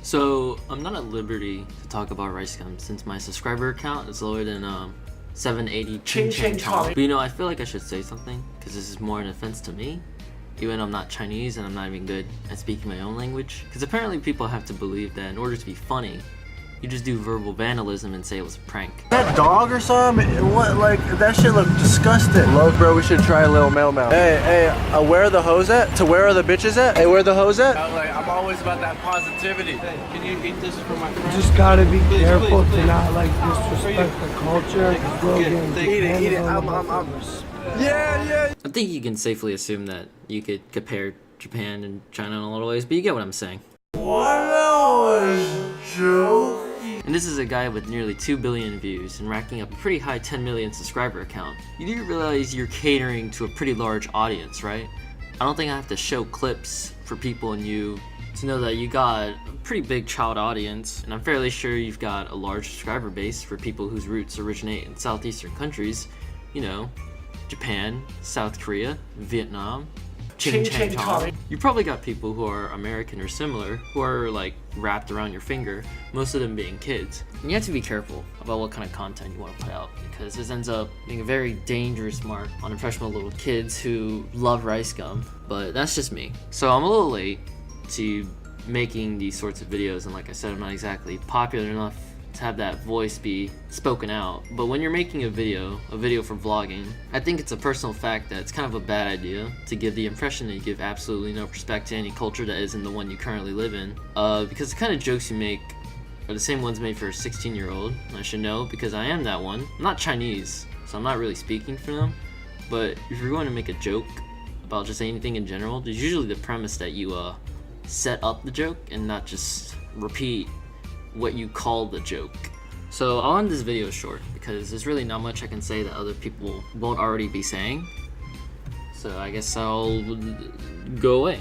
So I'm not at liberty to talk about ricegum since my subscriber count is lower than 780 ching ching chong. But you know, I feel like I should say something because this is more an offense to me, even though I'm not Chinese and I'm not even good at speaking my own language. Because apparently people have to believe that in order to be funny, you just do verbal vandalism and say it was a prank. That dog or something? What, like, that shit look disgusting. Look, bro, we should try a little mail mouth. Hey, where are the hoes at? To where are the bitches at? Hey, where are the hoes at? I'm always about that positivity. Hey, can you eat this for my friend? Just gotta be careful to not, like, disrespect the culture. Eat it. Yeah. I think you can safely assume that you could compare Japan and China in a lot of ways, but you get what I'm saying. Joe. And this is a guy with nearly 2 billion views and racking up a pretty high 10 million subscriber account. You do realize you're catering to a pretty large audience, right? I don't think I have to show clips for people in you to know that you got a pretty big child audience, and I'm fairly sure you've got a large subscriber base for people whose roots originate in southeastern countries, you know, Japan, South Korea, Vietnam, ching chang chong. You probably got people who are American or similar who are like wrapped around your finger, most of them being kids. And you have to be careful about what kind of content you want to put out because this ends up being a very dangerous mark on impressionable little kids who love ricegum, but that's just me. So I'm a little late to making these sorts of videos, and like I said, I'm not exactly popular enough to have that voice be spoken out. But when you're making a video for vlogging, I think it's a personal fact that it's kind of a bad idea to give the impression that you give absolutely no respect to any culture that isn't the one you currently live in, because the kind of jokes you make are the same ones made for a 16-year-old. I should know because I am that one. I'm not Chinese, so I'm not really speaking for them, but if you're going to make a joke about just anything in general, there's usually the premise that you set up the joke and not just repeat what you call the joke. So I'll end this video short because there's really not much I can say that other people won't already be saying. So I guess I'll go away.